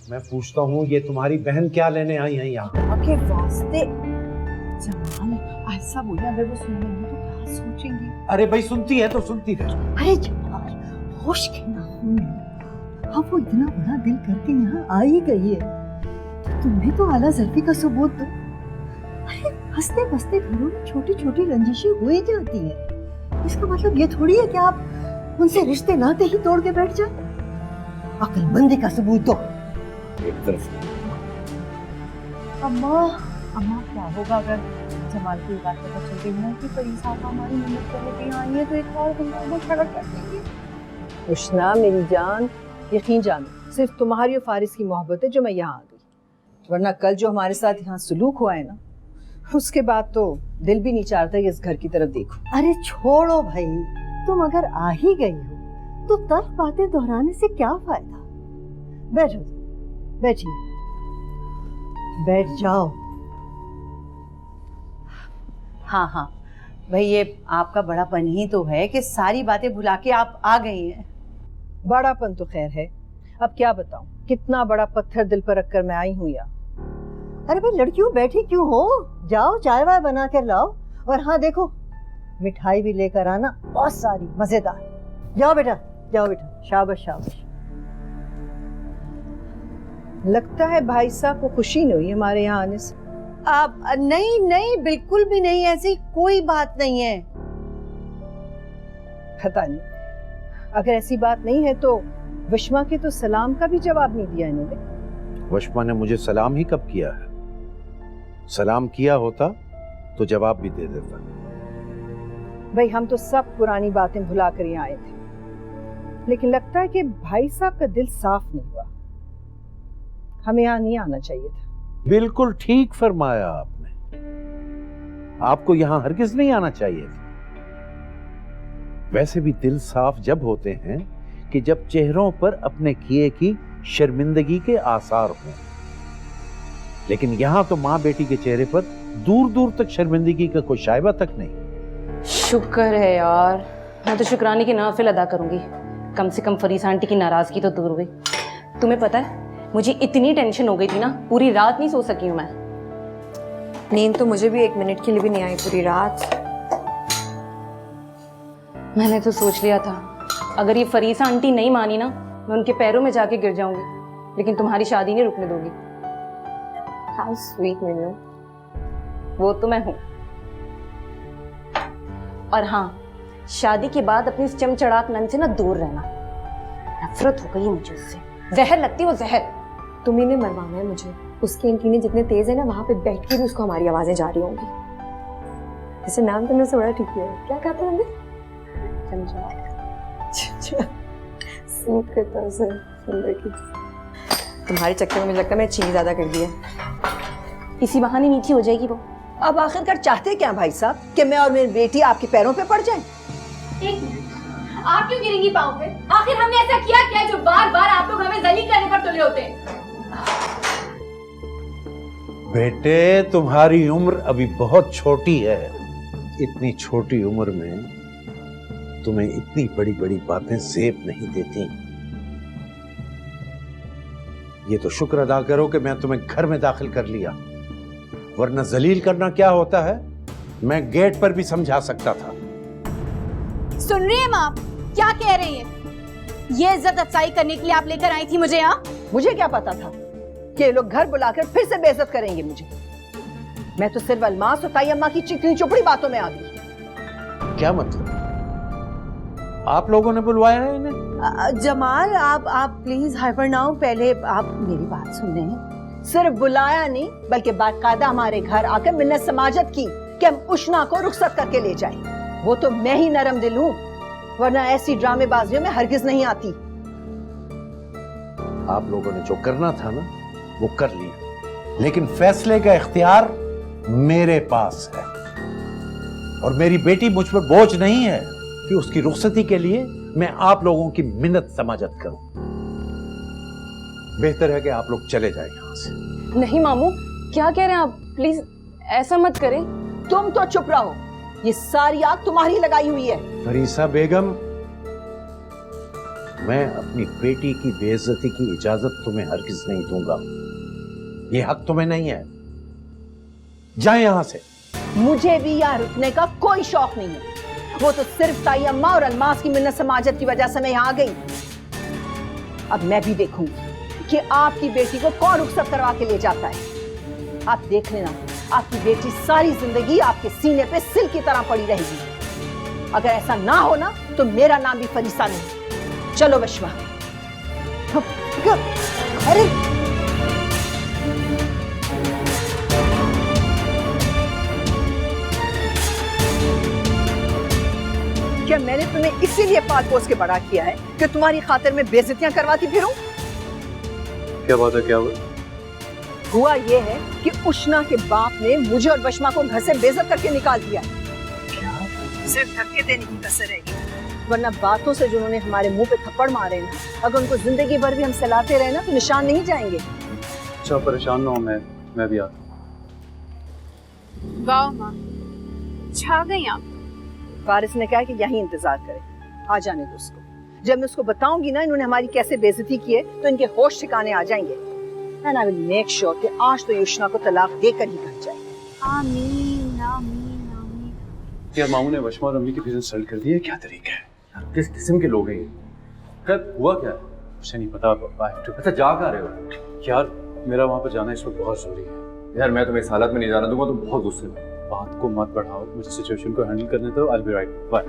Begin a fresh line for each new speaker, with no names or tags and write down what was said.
मैं पूछता हूँ ये तुम्हारी बहन क्या लेने आई है यहाँ?
आपके वास्ते जमाल ऐसा बोलिए, अगर वो सुन लेंगी तो क्या सोचेंगी?
अरे भाई सुनती है तो सुनती रहे।
अरे जमाल होश के ना, अब वो इतना बड़ा दिल करके यहाँ आ ही गई है, तो तुम्हें तो आला ज़र्फी का सबूत दो। अरे हंसते बसते घरों में छोटी छोटी रंजिशें हो ही जाती है, इसका मतलब ये थोड़ी है कि आप उनसे रिश्ते नाते ही तोड़ के बैठ जाए। अक्लमंदी का सबूत दो।
एक तरफ
अम्मा क्या होगा अगर जमाल की बात पता चल गई ना कि फरीद साहब हमारी मदद करने के यहाँ आई है, तो एक और हंगामा खड़ा कर देंगे। उष्ना मेरी जान, यकीन जानो सिर्फ तुम्हारी और फारिस की मोहब्बत है जो मैं यहाँ आ गई, वरना कल जो हमारे साथ यहाँ सुलूक हुआ है ना, उसके बाद तो दिल भी नहीं चाहता कि इस घर की तरफ देखो। अरे छोड़ो भाई, तुम अगर आ ही गई हो तो तब बातें दोहराने से क्या फायदा। बैठो, बैठिए, बैठ जाओ। हाँ, भाई ये आपका बड़ापन ही तो है कि सारी बातें भुला के आप आ गई हैं। बड़ापन तो खैर है, अब क्या बताऊं कितना बड़ा पत्थर दिल पर रखकर मैं आई हूँ यहाँ। अरे भाई लड़कियों बैठी क्यों हो, जाओ चाय वाय बना कर लाओ, और हाँ देखो मिठाई भी लेकर आना, बहुत सारी मजेदार। जाओ बेटा, जाओ बेटा, शाबाश शाबाश। लगता है भाई साहब को खुशी नहीं हुई हमारे यहाँ आने से। आप नहीं, बिल्कुल भी नहीं, ऐसी कोई बात नहीं है। पता नहीं, अगर ऐसी बात नहीं है तो वशमा के तो सलाम का भी जवाब नहीं दिया इन्होंने।
वशमा ने मुझे सलाम ही कब किया है? सलाम किया होता तो जवाब भी दे देता।
भाई हम तो सब पुरानी बातें भुला कर यहाँ आए थे, लेकिन लगता है कि भाई साहब का दिल साफ नहीं हुआ, हमें यहाँ नहीं आना चाहिए था।
बिल्कुल ठीक फरमाया आपने, आपको यहाँ हरगिज नहीं आना चाहिए था। वैसे भी दिल साफ जब होते हैं कि जब चेहरों पर अपने किए की शर्मिंदगी के आसार हों, लेकिन यहाँ तो माँ बेटी के चेहरे पर दूर दूर तक शर्मिंदगी का कोई शायबा तक नहीं।
शुक्र है यार, मैं तो शुक्राने की नाफिल अदा करूंगी, कम से कम फरीसा आंटी की नाराजगी तो दूर हुई। तुम्हें पता है मुझे इतनी टेंशन हो गई थी ना, पूरी रात नहीं सो सकी हूँ मैं।
नींद तो मुझे भी एक मिनट के लिए भी नहीं आई पूरी रात।
मैंने तो सोच लिया था अगर ये फरीसा आंटी नहीं मानी ना, मैं उनके पैरों में जाके गिर जाऊंगी, लेकिन तुम्हारी शादी नहीं रुकने दूंगी।
How sweet Meenu.
वो तो मैं हूं। और हाँ, शादी के बाद अपनी इस चमचड़ाक नन से ना दूर रहना, नफरत हो गई मुझे उससे, जहर लगती वो जहर।
तुम्ही ने मरवाना है मुझे, उसके एंटीने जितने तेज है ना, वहां पे बैठ के भी उसको हमारी आवाजें जा रही होंगी। ऐसे नाम तुमने से बड़ा ठीक किया है, क्या कहते हैं? सूट करता है उसे जिंदगी। तुम्हारे चक्कर में मुझे लगता है मैंने चीनी ज्यादा कर दी है।
इसी बहाने मीठी हो जाएगी वो।
अब आखिरकार चाहते क्या भाई साहब, कि मैं और मेरी बेटी आपके पैरों पे पड़ जाएं?
एक मिनट, आप क्यों गिरेंगी पाँव पे? आखिर हमने ऐसा किया क्या जो बार बार आप लोग हमें जलील करने पर तुले होते हैं?
बेटे तुम्हारी उम्र अभी बहुत छोटी है, इतनी छोटी उम्र में तुम्हें इतनी बड़ी बड़ी बातें सेब नहीं देती। ये तो शुक्र अदा करो कि मैं तुम्हें घर में दाखिल कर लिया, वरना जलील करना क्या होता है मैं गेट पर भी समझा सकता था।
सुन रही हैं माँ, क्या कह रही हैं? ये इज्जत अफसाई करने के लिए आप लेकर आई थी मुझे यहाँ?
मुझे क्या पता था कि ये लोग घर बुलाकर फिर से बेइज्जत करेंगे मुझे। मैं तो सिर्फ अलमास और ताई अम्मा की चिकनी चुपड़ी बातों में आ गई।
क्या मतलब? आप लोगों ने बुलवाया है इन्हें?
जमाल आप प्लीज हाइपर ना हो, पहले आप मेरी बात सुन लें। सिर्फ बुलाया नहीं बल्कि बाकायदा हमारे घर आकर मिन्नत समाजत की कि हम उष्णा को रुखसत करके ले जाएं। वो तो मैं ही नरम दिल हूँ, वरना ऐसी ड्रामेबाजियों में हरगिज नहीं आती।
आप लोगों ने जो करना था ना वो कर लिया, लेकिन फैसले का इख्तियार मेरे पास है और मेरी बेटी मुझ पर बोझ नहीं है कि उसकी रुखसती के लिए मैं आप लोगों की मिन्नत समाजत करूं। बेहतर है कि आप लोग चले जाएं यहां से।
नहीं मामू, क्या कह रहे हैं आप? प्लीज ऐसा मत करें।
तुम तो चुप रहो, ये सारी आग तुम्हारी लगाई हुई है।
फरीसा बेगम, मैं अपनी बेटी की बेइज्जती की इजाजत तुम्हें हरगिज नहीं दूंगा। ये हक तुम्हें नहीं है। जाए यहां से।
मुझे भी यहाँ रुकने का कोई शौक नहीं है। वो तो सिर्फ ताई अम्मा और अलमास की मिन्नत समाजत की वजह से मैं यहाँ आ गई। अब मैं भी देखूंगी कि आपकी बेटी को कौन रुखसत करवा के ले जाता है। आप देख लेना, आपकी बेटी सारी जिंदगी आपके सीने पे सिल की तरह पड़ी रहेगी। अगर ऐसा ना हो ना तो मेरा नाम भी फरीसा नहीं। चलो विश्वा। अरे क्या मैंने तुम्हें इसीलिए पाल पोस के बड़ा किया है कि तुम्हारी खातिर में बेइज्जतियां करवाती फिरूं?
क्या बात है, क्या हुआ?
हुआ ये है कि उष्णा के बाप ने मुझे और वशमा को घर से बेइज्जत करके निकाल दिया। सिर्फ धक्के देने की कसर रहेगी, वरना बातों से जिन्होंने हमारे मुंह पे थप्पड़ मारे ना, अगर उनको जिंदगी भर भी हम सहलाते रहे ना तो निशान नहीं जाएंगे।
अच्छा परेशान ना हो, मैं भी आता हूँ।
वाह माँ, छा गई आप।
वारिस ने कहा कि यहीं इंतजार करे, आ जाने दो उसको। जब मैं उसको बताऊंगी ना इन्होंने हमारी कैसे बेइज्जती की है तो इनके होश ठिकाने आ जाएंगे। And I will make sure कि आज तो युष्णा को तलाक देकर ही घर जाए।
आमीन आमीन आमीन।
यार मामू ने वशमा और अम्मी के बिजनेस सेल कर दिए, क्या तरीका है यार? किस किस्म के लोग हैं ये? खैर हुआ क्या? मुझे नहीं पता। अच्छा जा कहाँ रहे हो? यार मेरा वहाँ पर जाना इस वक्त बहुत जरूरी है।
यार मैं तुम्हें इस हालत में नहीं जाना दूंगा, तुम बहुत गुस्से में।
बात को मत बढ़ाओ, मुझे सिचुएशन को हैंडल करने दो। I will be right. Bye.